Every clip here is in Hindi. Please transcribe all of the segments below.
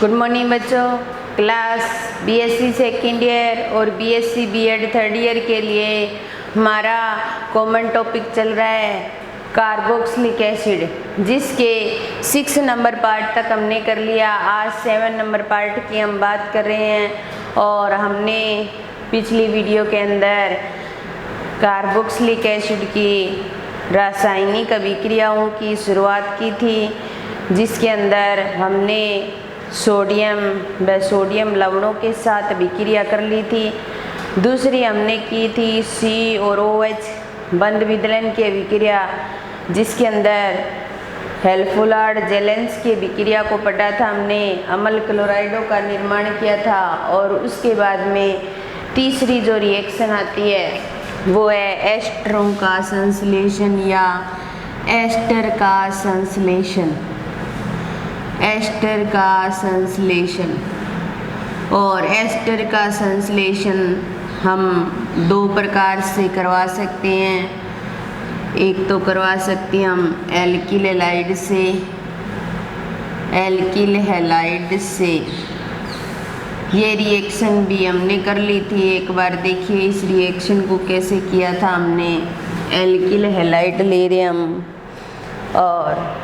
गुड मॉर्निंग बच्चों। क्लास बीएससी सेकेंड ईयर और बीएससी बीएड थर्ड ईयर के लिए हमारा कॉमन टॉपिक चल रहा है कार्बोक्सिलिक एसिड, जिसके 6 नंबर पार्ट तक हमने कर लिया। आज 7 नंबर पार्ट की हम बात कर रहे हैं और हमने पिछली वीडियो के अंदर कार्बोक्सिलिक एसिड की रासायनिक अभिक्रियाओं की शुरुआत की थी, जिसके अंदर हमने सोडियम व सोडियम लवणों के साथ अभिक्रिया कर ली थी। दूसरी हमने की थी सी और OH बंद विदलन की अभिक्रिया, जिसके अंदर हेल्फुलार्ड जेलेंस की अभिक्रिया को पढ़ा था हमने। अम्ल क्लोराइडों का निर्माण किया था और उसके बाद में तीसरी जो रिएक्शन आती है वो है एस्टरों का संश्लेषण या एस्टर का संश्लेषण। एस्टर का संश्लेषण और एस्टर का संश्लेषण हम 2 प्रकार से करवा सकते हैं। एक तो करवा सकते हैं हम एल्किल हैलाइड से। एल्किल हैलाइड से ये रिएक्शन भी हमने कर ली थी एक बार। देखिए इस रिएक्शन को कैसे किया था हमने। एल्किल हैलाइड ले रहे हम और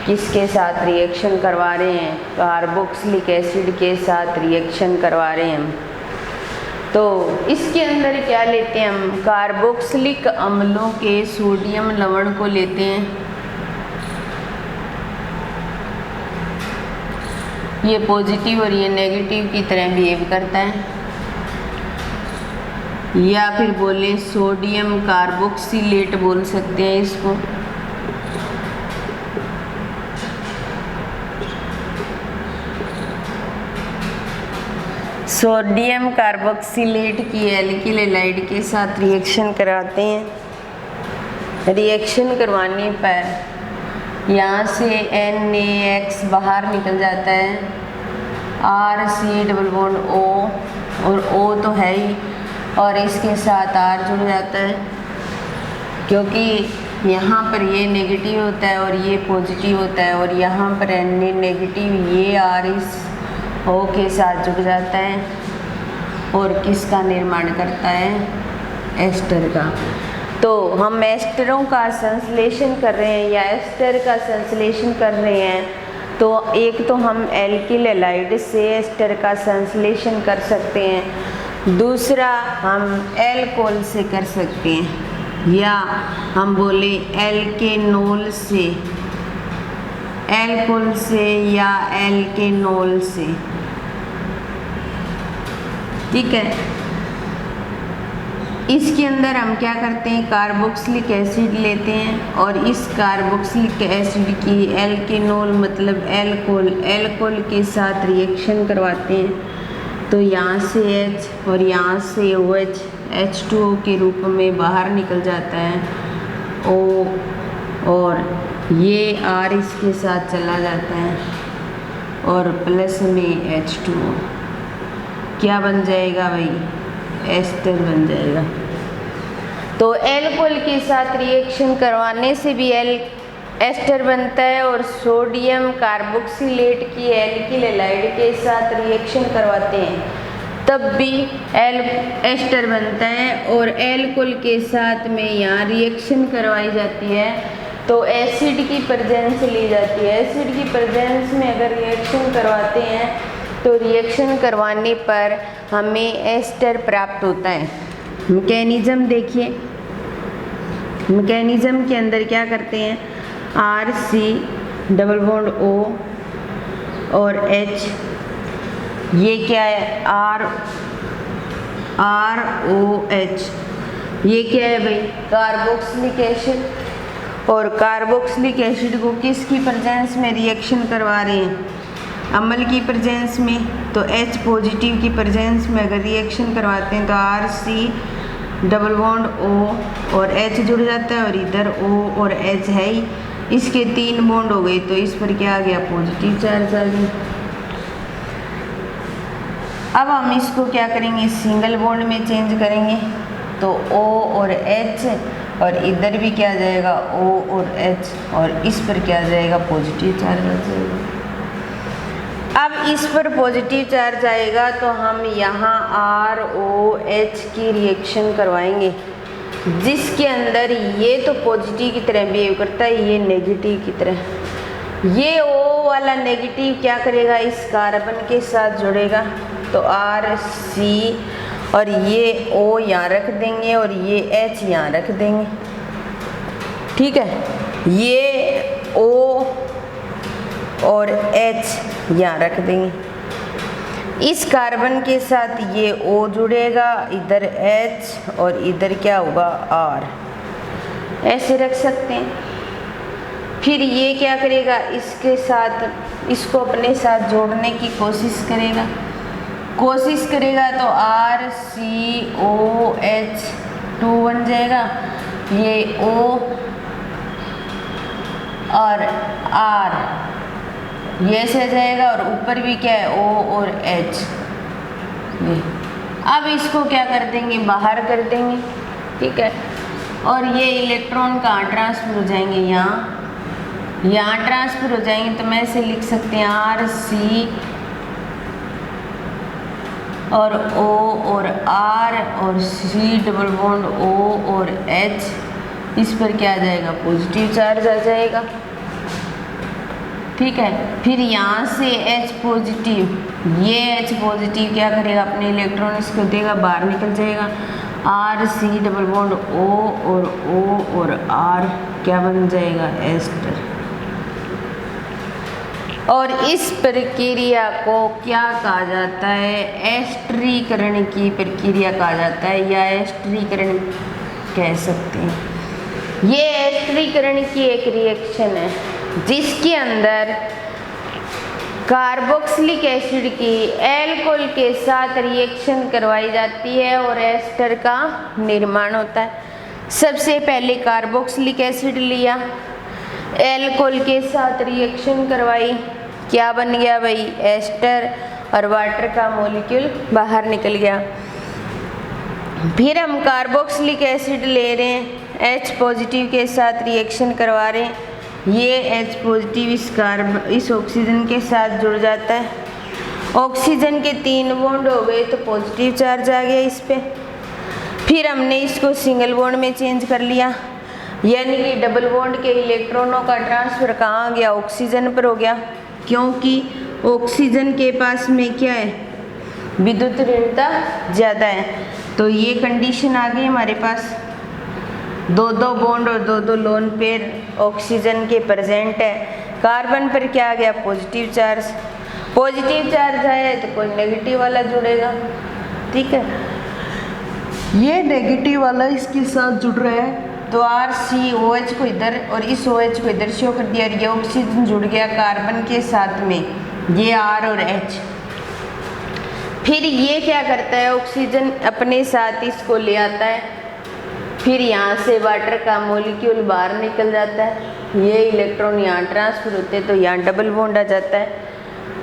किसके साथ रिएक्शन करवा रहे हैं, कार्बोक्सिलिक एसिड के साथ रिएक्शन करवा रहे हैं हम। तो इसके अंदर क्या लेते हैं हम, कार्बोक्सिलिक अम्लों के सोडियम लवण को लेते हैं। ये पॉजिटिव और ये नेगेटिव की तरह बिहेव करता है, या फिर बोले सोडियम कार्बोक्सिलेट बोल सकते हैं इसको। सोडियम कार्बोक्सिलेट की एल्किल हैलाइड के साथ रिएक्शन कराते हैं। रिएक्शन करवाने पर यहाँ से NaX बाहर निकल जाता है, RC डबल बॉन्ड O और O तो है ही, और इसके साथ R जुड़ जाता है, क्योंकि यहाँ पर ये नेगेटिव होता है और ये पॉजिटिव होता है, और यहाँ पर Na नेगेटिव, ये R इस O के साथ जुड़ जाता है और किसका निर्माण करता है, एस्टर का। तो हम एस्टरों का संश्लेषण कर रहे हैं या एस्टर का संश्लेषण कर रहे हैं, तो एक तो हम एल्किल हैलाइड से एस्टर का संश्लेषण कर सकते हैं, दूसरा हम एल्कोहल से कर सकते हैं, या हम बोले एल्केनोल से, एल्कोहल से या एल्केनोल से। ठीक है, इसके अंदर हम क्या करते हैं, कार्बोक्सिलिक एसिड लेते हैं और इस कार्बोक्सिलिक एसिड की एल्केनोल मतलब एल्कोहल के साथ रिएक्शन करवाते हैं। तो यहाँ से H और यहाँ से OH H2O के रूप में बाहर निकल जाता है O, और ये R इसके साथ चला जाता है और प्लस में H2O क्या बन जाएगा भाई, एस्टर बन जाएगा। तो एल्कोहल के साथ रिएक्शन करवाने से भी एस्टर बनता है, और सोडियम कार्बोक्सिलेट की एल्किल हैलाइड के साथ रिएक्शन करवाते हैं तब भी एस्टर बनता है, और एल्कोहल के साथ में यहाँ रिएक्शन करवाई जाती है तो एसिड की प्रेजेंस ली जाती है। एसिड की प्रेजेंस में अगर रिएक्शन करवाते हैं तो रिएक्शन करवाने पर हमें एस्टर प्राप्त होता है। मैकेनिज्म देखिए, मैकेनिज्म के अंदर क्या करते हैं, RC डबल बॉन्ड O और H, ये क्या है, ROH, ये क्या है भाई, कार्बोक्सिलिक एसिड। और कार्बोक्सिलिक एसिड को किसकी प्रेजेंस में रिएक्शन करवा रहे हैं, अम्ल की प्रेजेंस में। तो H पॉजिटिव की प्रेजेंस में अगर रिएक्शन करवाते हैं तो RC डबल बॉन्ड O और H जुड़ जाता है, और इधर O और H है ही, इसके 3 बॉन्ड हो गए, तो इस पर क्या आ गया, पॉजिटिव चार्ज आ गया। अब हम इसको क्या करेंगे, सिंगल बॉन्ड में चेंज करेंगे, तो O और H, और इधर भी क्या आ जाएगा, O और H, और इस पर क्या आ जाएगा, पॉजिटिव चार्ज आ जाएगा। अब इस पर पॉजिटिव चार्ज आएगा तो हम यहाँ ROH की रिएक्शन करवाएंगे, जिसके अंदर ये तो पॉजिटिव की तरह बिहेव करता है, ये नेगेटिव की तरह। ये O वाला नेगेटिव क्या करेगा, इस कार्बन के साथ जुड़ेगा, तो RC, और ये O यहाँ रख देंगे और ये H यहाँ रख देंगे। ठीक है, ये O और H यहाँ रख देंगे। इस कार्बन के साथ ये O जुड़ेगा, इधर H और इधर क्या होगा R, ऐसे रख सकते हैं। फिर ये क्या करेगा, इसके साथ इसको अपने साथ जोड़ने की कोशिश करेगा तो RCOH2 बन जाएगा, ये O और R ये ऐसे आ जाएगा, और ऊपर भी क्या है O और H। ये अब इसको क्या कर देंगे, बाहर कर देंगे। ठीक है, और ये इलेक्ट्रॉन कहाँ ट्रांसफर हो जाएंगे, यहाँ ट्रांसफर हो जाएंगे। तो मैं इसे लिख सकते हैं RC और O और R और C डबल बॉन्ड O और H, इस पर क्या आ जाएगा, पॉजिटिव चार्ज आ जाएगा। ठीक है, फिर यहाँ से H पॉजिटिव, ये H पॉजिटिव क्या करेगा, अपने इलेक्ट्रॉन इसको देगा, बाहर निकल जाएगा। RC डबल बॉन्ड O और R क्या बन जाएगा, एस्टर। और इस प्रक्रिया को क्या कहा जाता है, एस्टरीकरण की प्रक्रिया कहा जाता है, या एस्टरीकरण कह सकते हैं। ये एस्टरीकरण की एक रिएक्शन है जिसके अंदर कार्बोक्सिलिक एसिड की एल्कोहल के साथ रिएक्शन करवाई जाती है और एस्टर का निर्माण होता है। सबसे पहले कार्बोक्सिलिक एसिड लिया, एल्कोहल के साथ रिएक्शन करवाई, क्या बन गया भाई, एस्टर, और वाटर का मॉलिक्यूल बाहर निकल गया। फिर हम कार्बोक्सिलिक एसिड ले रहे हैं, H पॉजिटिव के साथ रिएक्शन करवा रहे हैं, ये H पॉजिटिव इस ऑक्सीजन के साथ जुड़ जाता है, ऑक्सीजन के 3 बॉन्ड हो गए तो पॉजिटिव चार्ज आ गया इस पे। फिर हमने इसको सिंगल बॉन्ड में चेंज कर लिया, यानी कि डबल बॉन्ड के इलेक्ट्रॉनों का ट्रांसफर कहाँ आ गया, ऑक्सीजन पर हो गया, क्योंकि ऑक्सीजन के पास में क्या है, विद्युत ऋणता ज़्यादा है। तो ये कंडीशन आ गई हमारे पास, 2 बॉन्ड और 2 लोन पेयर ऑक्सीजन के प्रेजेंट है। कार्बन पर क्या आ गया, पॉजिटिव चार्ज आया है तो कोई नेगेटिव वाला जुड़ेगा। ठीक है, ये नेगेटिव वाला इसके साथ जुड़ रहा है, तो RCOH को इधर और इस OH को इधर शो कर दिया, ये ऑक्सीजन जुड़ गया कार्बन के साथ में, ये R और H। फिर ये क्या करता है, ऑक्सीजन अपने साथ इसको ले आता है, फिर यहाँ से वाटर का मॉलिक्यूल बाहर निकल जाता है, ये इलेक्ट्रॉन यहाँ ट्रांसफर होते हैं तो यहाँ डबल बॉन्ड आ जाता है,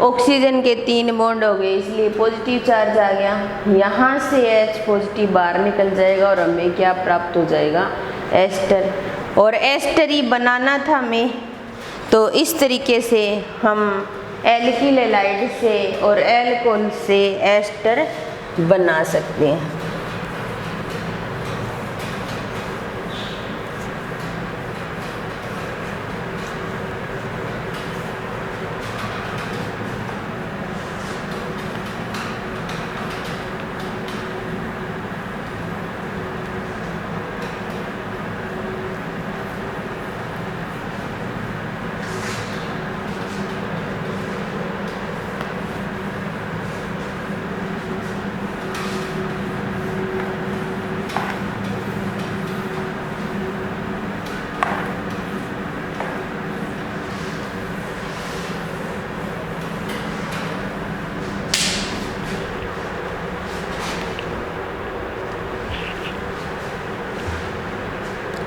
ऑक्सीजन के 3 बॉन्ड हो गए इसलिए पॉजिटिव चार्ज आ गया, यहाँ से H पॉजिटिव बाहर निकल जाएगा और हमें क्या प्राप्त हो जाएगा, एस्टर। और एस्टर ही बनाना था हमें, तो इस तरीके से हम एल्किल हैलाइड से और एल्कोहल से एस्टर बना सकते हैं।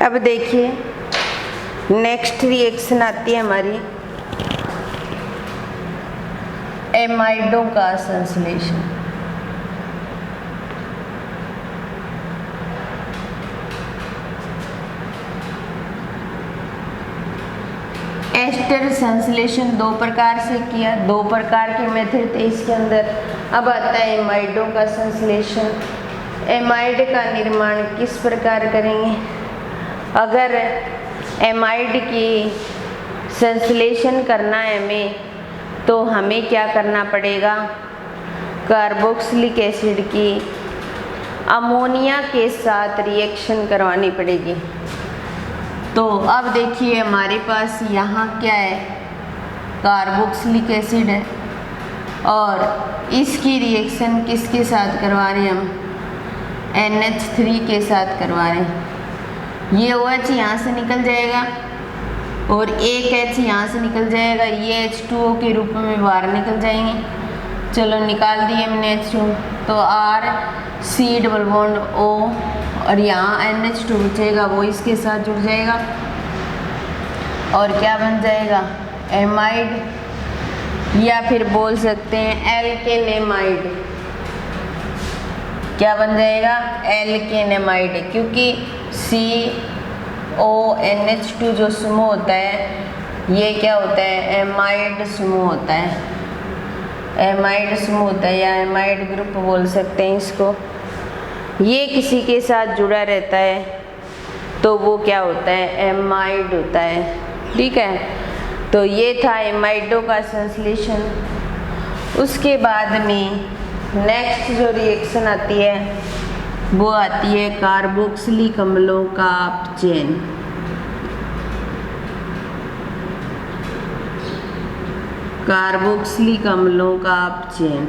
अब देखिए नेक्स्ट रिएक्शन आती है हमारी एमाइडों का संश्लेषण। एस्टर संश्लेषण दो प्रकार से किया, दो प्रकार के मेथड थे इसके अंदर। अब आता है एमाइडों का संश्लेषण। एमाइड का निर्माण किस प्रकार करेंगे? अगर एमाइड की संश्लेषण करना है हमें, तो हमें क्या करना पड़ेगा? कार्बोक्सिलिक एसिड की अमोनिया के साथ रिएक्शन करवानी पड़ेगी। तो अब देखिए हमारे पास यहाँ क्या है? कार्बोक्सिलिक एसिड है और इसकी रिएक्शन किसके साथ करवा रहे हैं हम? NH3 के साथ करवा रहे हैं। ये OH यहाँ से निकल जाएगा और एक H यहाँ से निकल जाएगा, ये H2O के रूप में बाहर निकल जाएंगे। चलो निकाल दिए हमने H2, तो R C double bond O और यहाँ NH2 बचेगा, वो इसके साथ जुड़ जाएगा और क्या बन जाएगा? एमाइड, या फिर बोल सकते हैं एल्केनेमाइड। क्या बन जाएगा? एल्केनेमाइड, क्योंकि CONH2 जो समूह होता है ये क्या होता है? एमाइड समूह होता है। एमाइड समूह होता है या एमाइड ग्रुप बोल सकते हैं इसको। ये किसी के साथ जुड़ा रहता है तो वो क्या होता है? एमाइड होता है। ठीक है, तो ये था एमाइडों का संश्लेषण। उसके बाद में नेक्स्ट जो रिएक्शन आती है वो आती है कार्बोक्सिलिक अम्लों का अपचयन। कार्बोक्सिलिक अम्लों का अपचयन।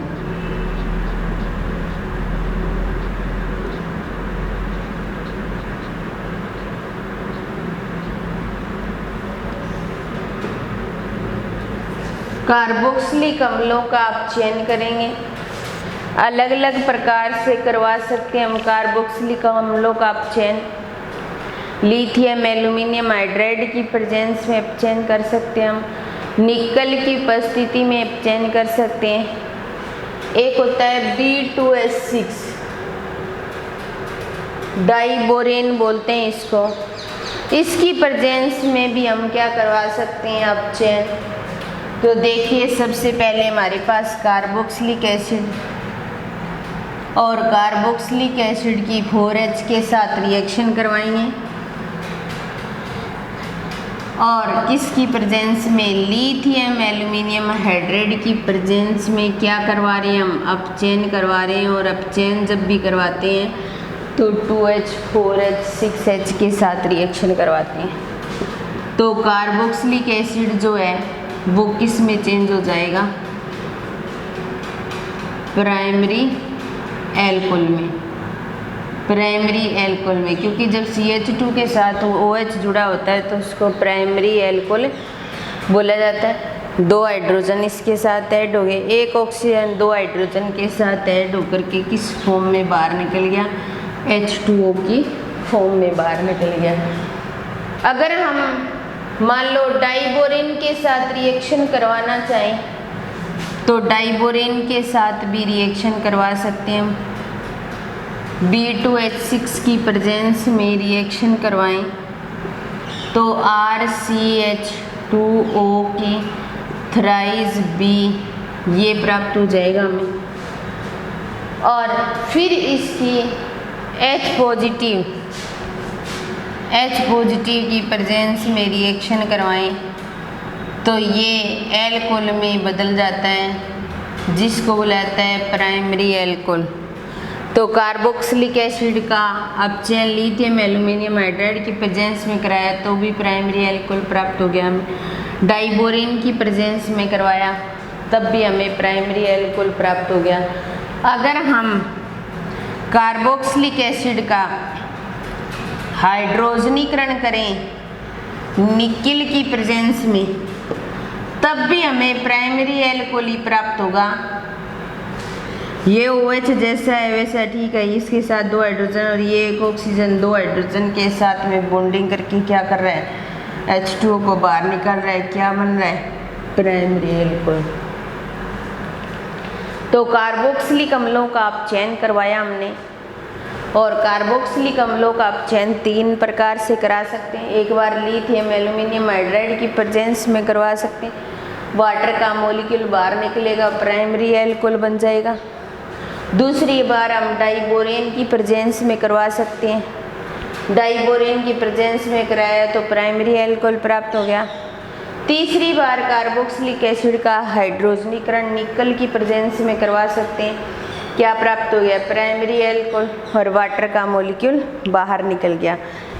कार्बोक्सिलिक अम्लों का अपचयन करेंगे। अलग अलग प्रकार से करवा सकते हैं हम कार्बोक्सिलिक अम्लों का अपचयन। लिथियम एल्यूमिनियम हाइड्राइड की प्रेजेंस में अपचयन कर सकते हैं हम। निकल की उपस्थिति में अपचयन कर सकते हैं। एक होता है B2H6 डाइबोरेन बोलते हैं इसको। इसकी प्रेजेंस में भी हम क्या करवा सकते हैं? अपचयन। तो देखिए सबसे पहले हमारे पास कार्बोक्सिलिक एसिड और कार्बोक्सिलिक एसिड की 4H के साथ रिएक्शन करवाएंगे और किसकी प्रेजेंस में? लिथियम एल्यूमिनियम हाइड्राइड की प्रेजेंस में क्या करवा रहे हैं हम? अपचयन करवा रहे हैं। और अपचयन जब भी करवाते हैं तो 2H 4H 6H के साथ रिएक्शन करवाते हैं। तो कार्बोक्सिलिक एसिड जो है वो किस में चेंज हो जाएगा? प्राइमरी एल्कोहल में। प्राइमरी एल्कोहल में, क्योंकि जब CH2 के साथ OH जुड़ा होता है तो उसको प्राइमरी एल्कोहल बोला जाता है। 2 हाइड्रोजन इसके साथ ऐड हो गए, एक ऑक्सीजन 2 हाइड्रोजन के साथ ऐड होकर के किस फॉर्म में बाहर निकल गया? H2O की फॉर्म में बाहर निकल गया। अगर हम मान लो डाइबोरेन के साथ रिएक्शन करवाना चाहें तो डाइबोरेन के साथ भी रिएक्शन करवा सकते हैं हम। B2H6 की प्रेजेंस में रिएक्शन करवाएं तो RCH2O की थ्राइस B ये प्राप्त हो जाएगा हमें। और फिर इसकी H पॉजिटिव की प्रेजेंस में रिएक्शन करवाएं तो ये एल्कोहल में बदल जाता है, जिसको बुलाता है प्राइमरी एल्कोहल। तो कार्बोक्सिलिक एसिड का अपचयन लिथियम एल्यूमिनियम हाइड्राइड की प्रेजेंस में कराया तो भी प्राइमरी एल्कोहल प्राप्त हो गया हमें। डाइबोरेन की प्रेजेंस में करवाया तब भी हमें प्राइमरी एल्कोहल प्राप्त हो गया। अगर हम कार्बोक्सिलिक एसिड का हाइड्रोजनीकरण करें निकिल की प्रेजेंस में तब भी हमें प्राइमरी एल्कोहल ही प्राप्त होगा। ये OH जैसा है वैसा ठीक है, इसके साथ 2 हाइड्रोजन और ये एक ऑक्सीजन 2 हाइड्रोजन के साथ में बॉन्डिंग करके क्या कर रहा है? H2O को बाहर निकाल रहा है। क्या बन रहा है? Primary alcohol. तो कार्बोक्सिलिक अम्लों का अपचयन करवाया हमने और कार्बोक्सिलिक अम्लों का अपचयन 3 प्रकार से करा सकते हैं। एक बार लिथियम एल्यूमिनियम हाइड्राइड की प्रेजेंस में करवा सकते हैं, वाटर का मॉलिक्यूल बाहर निकलेगा, प्राइमरी एल्कोहल बन जाएगा। दूसरी बार हम डाइबोरेन की प्रेजेंस में करवा सकते हैं, डाइबोरेन की प्रेजेंस में कराया तो प्राइमरी एल्कोहल प्राप्त हो गया। तीसरी बार कार्बोक्सिलिक एसिड का हाइड्रोजनीकरण निकल की प्रेजेंस में करवा सकते हैं, क्या प्राप्त हो गया, प्राइमरी एल्कोहल, और वाटर का मॉलिक्यूल बाहर निकल गया।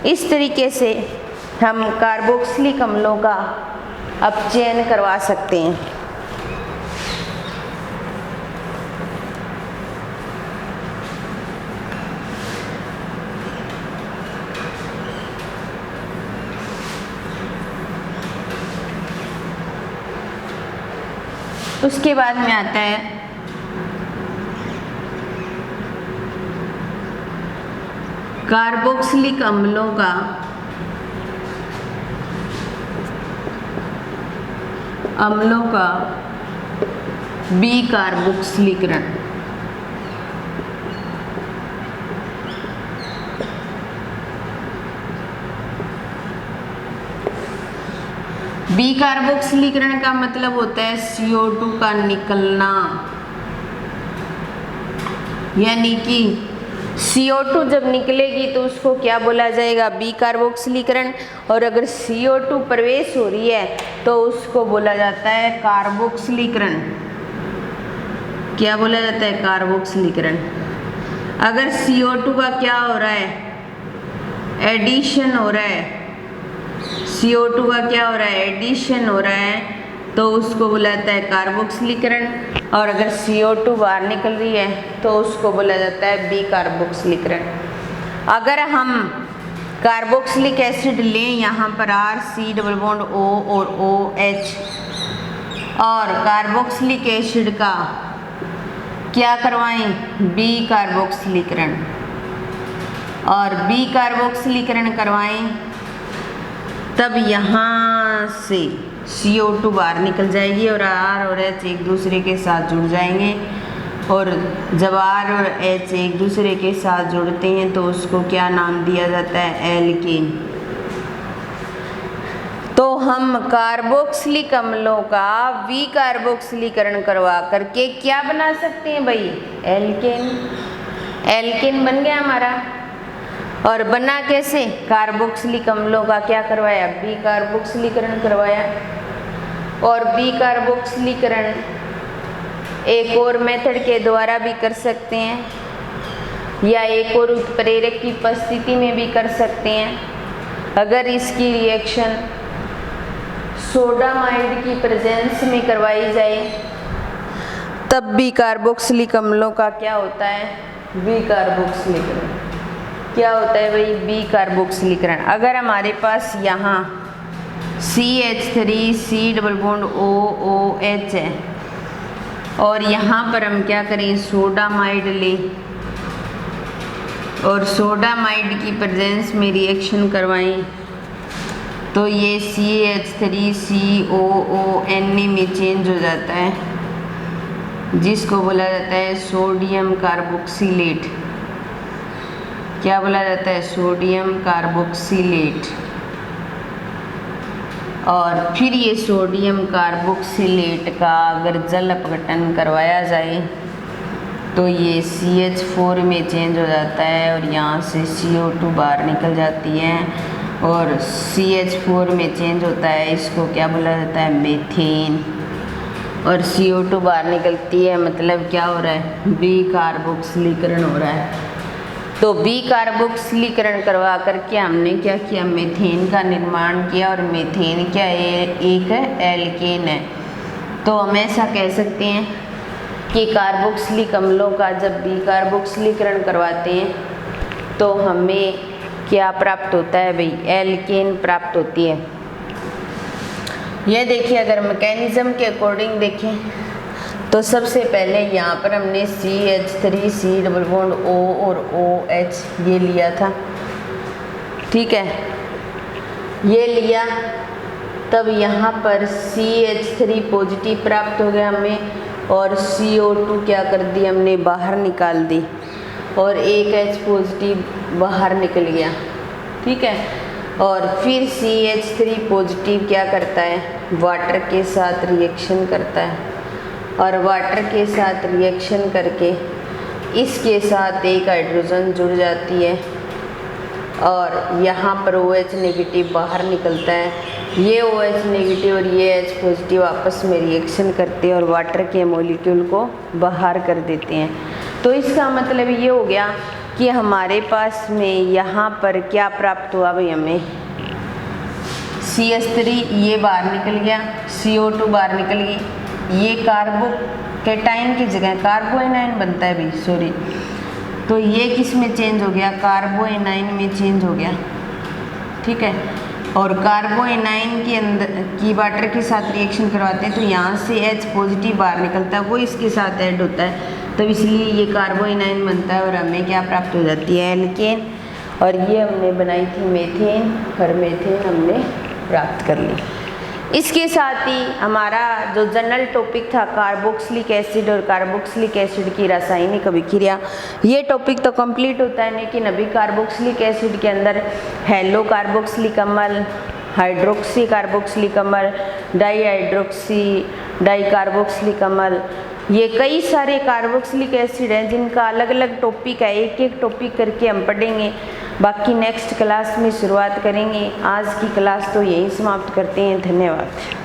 इस तरीके से हम कार्बोक्सिलिक अम्लों का अपचयन करवा सकते हैं। उसके बाद में आता है कार्बोक्सिलिक अम्लों का विकार्बोक्सिलीकरण। विकार्बोक्सिलीकरण का मतलब होता है CO2 का निकलना, यानी कि CO2 जब निकलेगी तो उसको क्या बोला जाएगा, विकार्बोक्सिलीकरण। और अगर CO2 प्रवेश हो रही है तो उसको बोला जाता है कार्बोक्सिलीकरण। क्या बोला जाता है, कार्बोक्सिलीकरण। अगर CO2 का क्या हो रहा है, एडिशन हो रहा है, CO2 का क्या हो रहा है, एडिशन हो रहा है, तो उसको बोला जाता है कार्बोक्सिलीकरण। और अगर CO2 बाहर निकल रही है तो उसको बोला जाता है विकार्बोक्सिलीकरण। अगर हम कार्बोक्सिलिक एसिड लें, यहाँ पर RC डबल बॉन्ड O और OH, और कार्बोक्सिलिक एसिड का क्या करवाएं, विकार्बोक्सिलीकरण, और विकार्बोक्सिलीकरण करवाएं, तब यहाँ से CO2 बाहर निकल जाएगी और R और H एक दूसरे के साथ जुड़ जाएंगे। और जब R और H एक दूसरे के साथ जुड़ते हैं तो उसको क्या नाम दिया जाता है, एल्केन। तो हम कार्बोक्सिलिक अम्लों का विकार्बोक्सिलीकरण करवा करके क्या बना सकते हैं भाई, एल्केन। एल्केन बन गया हमारा। और बना कैसे, कार्बोक्सिलिक अम्लों का क्या करवाया, विकार्बोक्सिलीकरण करवाया। और विकार्बोक्सिलीकरण एक और मेथड के द्वारा भी कर सकते हैं, या एक और उत्प्रेरक की उपस्थिति में भी कर सकते हैं। अगर इसकी रिएक्शन सोडामाइड की प्रेजेंस में करवाई जाए तब भी कार्बोक्सिलिक अम्लों का क्या होता है, विकार्बोक्सिलीकरण। क्या होता है भाई, विकार्बोक्सिलीकरण। अगर हमारे पास यहाँ CH3C डबल बॉन्ड OOH है और यहाँ पर हम क्या करें, सोडामाइड लें और सोडामाइड की प्रेजेंस में रिएक्शन करवाएं, तो ये CH3COONA में चेंज हो जाता है, जिसको बोला जाता है सोडियम कार्बोक्सिलेट। क्या बोला जाता है, सोडियम कार्बोक्सिलेट। और फिर ये सोडियम कार्बोक्सिलेट का अगर जल अपघटन करवाया जाए तो ये CH4 में चेंज हो जाता है और यहाँ से CO2 बाहर निकल जाती है और CH4 में चेंज होता है, इसको क्या बोला जाता है, मीथेन। और CO2 बाहर निकलती है, मतलब क्या हो रहा है, विकार्बोक्सिलीकरण हो रहा है। तो विकार्बोक्सिलीकरण करवा करके हमने क्या किया, मीथेन का निर्माण किया। और मीथेन क्या है, एक एल्केन है। तो हम ऐसा कह सकते हैं कि कार्बोक्सिलिक अम्लों का जब विकार्बोक्सिलीकरण करवाते हैं तो हमें क्या प्राप्त होता है भाई, एल्केन प्राप्त होती है। यह देखिए, अगर मैकेनिज्म के अकॉर्डिंग देखें तो सबसे पहले यहाँ पर हमने CH3C डबल बॉन्ड O और OH ये लिया था, ठीक है, ये लिया। तब यहाँ पर CH3 पॉजिटिव प्राप्त हो गया हमें और CO2 क्या कर दी हमने, बाहर निकाल दी। और एक H पॉजिटिव बाहर निकल गया, ठीक है। और फिर CH3 पॉजिटिव क्या करता है, वाटर के साथ रिएक्शन करता है, और वाटर के साथ रिएक्शन करके इसके साथ एक हाइड्रोजन जुड़ जाती है और यहाँ पर OH नेगेटिव बाहर निकलता है। ये OH नेगेटिव और ये H पॉजिटिव आपस में रिएक्शन करते हैं और वाटर के मॉलिक्यूल को बाहर कर देते हैं। तो इसका मतलब ये हो गया कि हमारे पास में यहाँ पर क्या प्राप्त हुआ भाई, हमें CH3 ये बाहर निकल गया, CO2 बाहर निकल गई, ये कार्बोकेटाइन की जगह कार्बोएनाइन बनता है भाई, सॉरी। तो ये किस में चेंज हो गया, कार्बोएनाइन में चेंज हो गया, ठीक है। और कार्बोएनाइन के अंदर की वाटर के साथ रिएक्शन करवाते हैं तो यहाँ से H पॉजिटिव बाहर निकलता है, वो इसके साथ ऐड होता है, तब इसलिए ये कार्बोएनाइन बनता है और हमें क्या प्राप्त हो जाती है, एल्केन। और ये हमने बनाई थी मीथेन, और मीथेन हमने प्राप्त कर ली। इसके साथ ही हमारा जो जनरल टॉपिक था कार्बोक्सिलिक एसिड और कार्बोक्सिलिक एसिड की रासायनिक अभिक्रिया, ये टॉपिक तो कंप्लीट होता है, लेकिन अभी कार्बोक्सिलिक एसिड के अंदर हेलो कार्बोक्सिलिक अम्ल, हाइड्रोक्सी कार्बोक्सिलिक अम्ल, डाईहाइड्रोक्सी डाई कार्बोक्सिलिक अम्ल, ये कई सारे कार्बोक्सिलिक एसिड हैं जिनका अलग अलग टॉपिक है, एक एक टॉपिक करके हम पढ़ेंगे। बाकी नेक्स्ट क्लास में शुरुआत करेंगे। आज की क्लास तो यहीं समाप्त करते हैं। धन्यवाद।